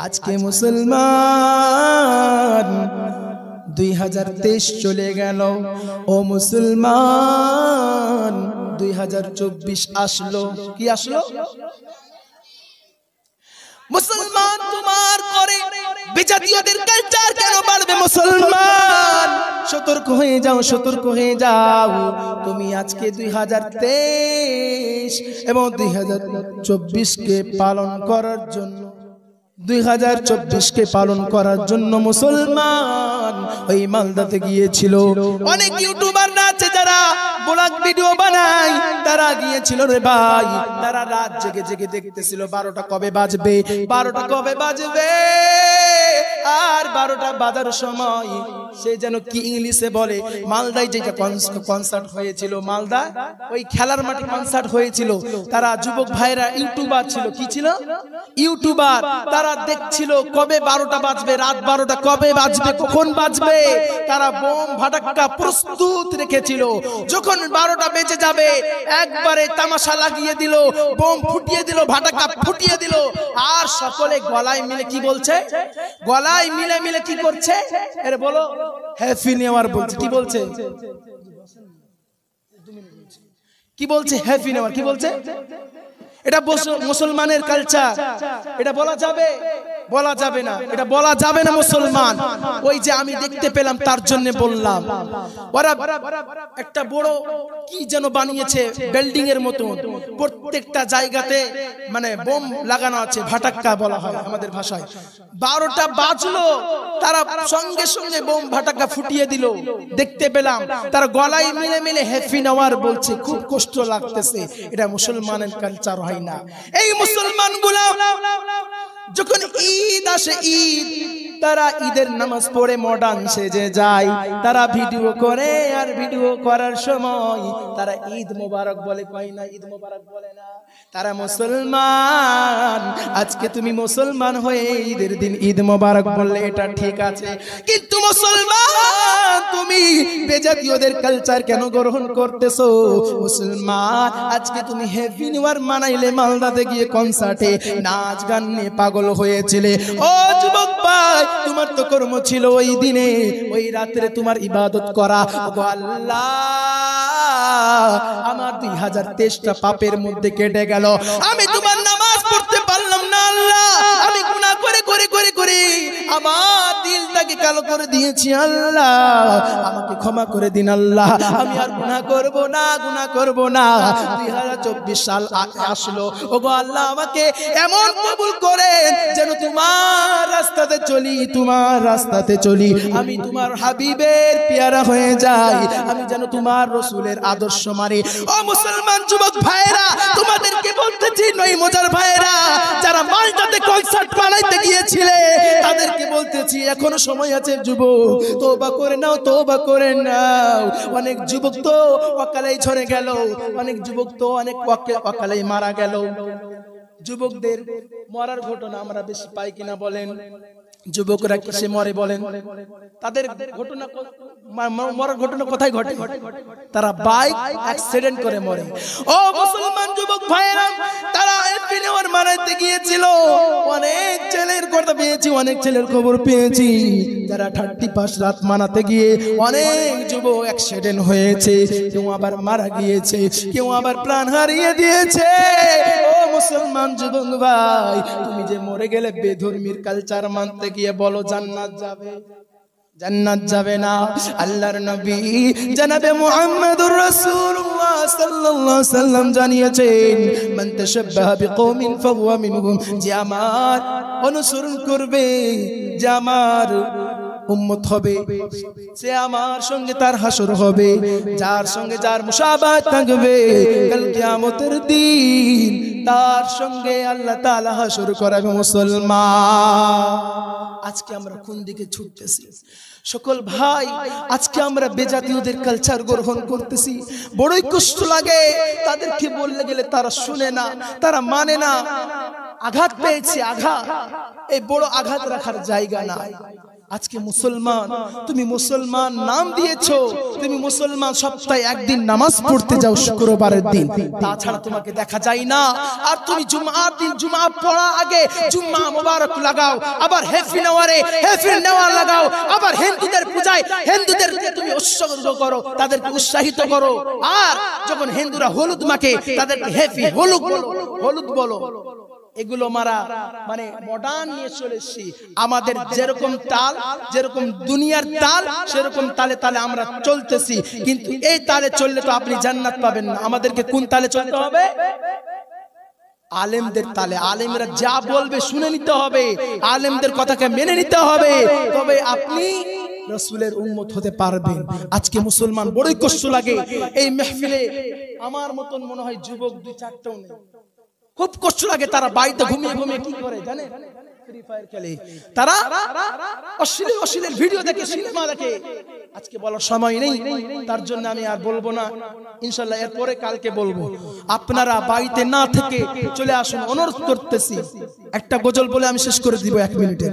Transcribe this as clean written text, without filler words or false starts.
আজকে মুসলমান 2023 চলে গেল। ও মুসলমান 2024 আসলো। কি আসলো? মুসলমান তোমার করে বিজাতীয়দের কালচার কেন বাড়বে? মুসলমান সতর্ক হয়ে যাও, সতর্ক হয়ে যাও। তুমি আজকে 2023 এবং 2024 কে পালন করার জন্য 2024 কে পালন করার জন্য মুসলমান ওই মালদাতে গিয়েছিল। অনেক ইউটিউবার আছে যারা ব্লগ ভিডিও বানায়, তারা গিয়েছিল রে ভাই। তারা রাত জেগে জেগে দেখতেছিল 12টা কবে বাজবে, 12টা কবে বাজবে। আর 12টা বাজার সময় সে যেন কি ইংলিশে বলে, মালদায় যেটা কনসার্ট হয়েছিল, মালদা ওই খেলার মাঠে কনসার্ট হয়েছিল। তারা যুবক ভাইরা ইউটিউবার ছিল। কি ছিল? ইউটিউবার। তারা দেখছিল কবে 12টা বাজবে, রাত 12টা কবে বাজবে, কখন বাজবে। তারা বোম ফাটাক্কা প্রস্তুত রেখেছিল। যখন 12টা বেজে যাবে একবারে তামাশা লাগিয়ে দিল, বোম ফুটিয়ে দিল, ফাটাক্কা ফুটিয়ে দিল। আর সকলে গলায় মিলে কি বলছে? গলায় মিলে মিলে কি করছে? আরে বলো, হ্যাপি নিউ ইয়ার বলছে। কি বলছে? কি বলছে? Happy new year. কি বলছে? এটা মুসলমানের কালচার। এটা বলা যাবে? বলা যাবে না। এটা বলা যাবে না মুসলমান। ওই যে আমি দেখতে পেলাম তার জন্য বললাম। ওরা একটা বড় কি যেন বানিয়েছে বিল্ডিং এর মতো, প্রত্যেকটা জায়গাতে মানে বোম লাগানো আছে, ফাটাক্কা বলা হয় আমাদের ভাষায়। 12টা বাজলো, তারা সঙ্গে সঙ্গে বোম ফাটাক্কা ফুটিয়ে দিল। দেখতে পেলাম তারা গলায় মিলে মিলে হ্যাপি নিউ ইয়ার বলছে। খুব কষ্ট লাগতেছে। এটা মুসলমানের কালচার হয় না। এই মুসলমানগুলো যখন ঈদ আসে, ঈদ, তারা ঈদের নামাজ পড়ে মডার্ন সেজে যায়। তারা ভিডিও করে, আর ভিডিও করার সময় তারা ঈদ মোবারক বলে, কয় না? ঈদ মোবারক বলে না। তারা মুসলমান। আজকে তুমি মুসলমান হয়ে ঈদের দিন ঈদ মোবারক বললে এটা ঠিক আছে, কিন্তু মুসলমান তুমি বেজাতীয়দের কালচার কেন গ্রহণ করতেছো? মুসলমান আজকে তুমি হ্যাপি নিউ ইয়ার মানাইলে মালদাতে গিয়ে কনসার্টে নাচ গান নিয়ে পাগল হয়েছিলে। ও যুবক ভাই, তোমার তো কর্ম ছিল ওই দিনে, ওই রাত্রে তোমার ইবাদত করা। ও আল্লাহ, আমার 2023টা পাপের মধ্যে কেটে গেল। আমি তোমার নামাজ পড়তে পারলাম না আল্লাহ। আমি গুনাহ করে করে করে করে আমার দিলটাকে কালো করে দিয়েছি আল্লাহ। আমাকে ক্ষমা করে দিন আল্লাহ। আমি আর গুনাহ করব না, গুনাহ করব না। 2024 সাল আসলো। ওগো আল্লাহ, আমাকে এমন কবুল করেন যেন তোমার রাস্তাতে চলি, তোমার রাস্তাতে চলি। আমি তোমার হাবিবের পেয়ারা হয়ে যাই। আমি যেন তোমার রাসূলের আদর্শ মানি। ও মুসলমান যুবক ভাইরা, তোমাদেরকে বলতেছি, নই মজার ভাইরা, যারা মালদাতে কনসার্ট বানাইতে গিয়েছিলে, তাদেরকে বলতেছি এখনো সময় আছে যুবক, তওবা করে নাও, তওবা করে নাও। অনেক যুবক তো অকালেই ঝরে গেল, অনেক যুবক তো অনেক অকালেই মারা গেল। যুবকদের মরার ঘটনা আমরা বেশি পাই কিনা বলেন? যুবকরা কিসে মরে বলেন? তাদের ঘটনা, মরার ঘটনা কোথায় ঘটে? তারা বাইক অ্যাক্সিডেন্ট করে মরে। ও মুসলমান যুবক ভাইরা, তারা হ্যাপি নিউ ইয়ার মানাইতে গিয়েছিল। অনেক ছেলের কথা পেয়েছি, অনেক ছেলের খবর পেয়েছি যারা 31 রাত মানাতে গিয়ে অনেক যুবক অ্যাক্সিডেন্ট হয়েছে। কেউ আবার মারা গিয়েছে, কেউ আবার প্রাণ হারিয়ে দিয়েছে। ও মুসলমান যুবক ভাই, তুমি যে মরে গেলে বেধর্মীর কালচার মানতে গিয়ে বলো জান্নাত যাবে? জান্নাত যাবে না। আল্লাহর নবী জনাবে মুহাম্মদুর রাসূলুল্লাহ সাল্লাল্লাহু আলাইহি সাল্লাম জানিয়েছেন, মান তাশাব্বাহা বিকওমিন ফাহুয়া মিনহুম। যে আমার অনুসরণ করবে, যে আমার উম্মত হবে, সে আমার সঙ্গে তার হাসর হবে। যার সঙ্গে যার মুশাবাহাত থাকবে, কাল কিয়ামতের দিন তার সঙ্গে আল্লাহ তাআলা হাসর করাবে। মুসলমান আজকে আমরা কোন দিকে ছুটতেছি? সকল ভাই, আজকে আমরা বেজাতীয়দের কালচার গ্রহণ করতেছি। বড়ই কষ্ট লাগে। তাদেরকে বললে গেলে তারা শুনে না, তারা মানে না। আঘাত পেয়েছে, আঘাত, এই বড় আঘাত রাখার জায়গা নাই। আজকে মুসলমান, তুমি মুসলমান নাম দিয়েছো, তুমি মুসলমান, সপ্তাহে একদিন নামাজ পড়তে যাও শুক্রবারের দিন, তাছাড়া তোমাকে দেখা যায় না। আর তুমি জুমার দিন জুমা পড়া আগে জুম্মা মোবারক লাগাও, আবার হ্যাপি নেওয়ারে হ্যাপি নেওয়া লাগাও, আবার হিন্দুদের পূজায় হিন্দুদের তুমি উৎসর্গ করো, তাদেরকে উৎসাহিত করো। আর যখন হিন্দুরা হলুদ মাখে তাদেরকে হ্যাপি হলুদ হলুদ বলো। এগুলো মারা মানে মডার্ন নিয়ে চলে এসেছি। আমাদের যেরকম তাল, যেরকম দুনিয়ার তাল, সেরকম তালে তালে আমরা চলতেছি, কিন্তু এই তালে চললে তো আপনি জান্নাত পাবেন না। আমাদেরকে কোন তালে চলতে হবে? আলেমদের তালে। আলেমরা যা বলবে শুনে নিতে হবে, আলেমদের কথাকে মেনে নিতে হবে, তবে আপনি রাসূলের উম্মত হতে পারবেন। আজকে মুসলমান বড়ই কষ্ট লাগে এই মেহফিলে আমার মতন মনে হয় যুবক 2-4টাও নেই। খুব কষ্ট লাগে। তারা বাড়িতে ঘুমিয়ে ঘুমিয়ে কি করে জানে? ফ্রি ফায়ার খেলে, তারা অশ্লীল ভিডিও দেখে, সিনেমা দেখে। আজকে বলার সময় নেই, তার জন্য আমি আর বলবো না, ইনশাআল্লাহ এরপরে কালকে বলবো। আপনারা বাড়িতে না থেকে চলে আসুন, অনুরোধ করতেছি। একটা গজল বলে আমি শেষ করে দিব 1 মিনিটে।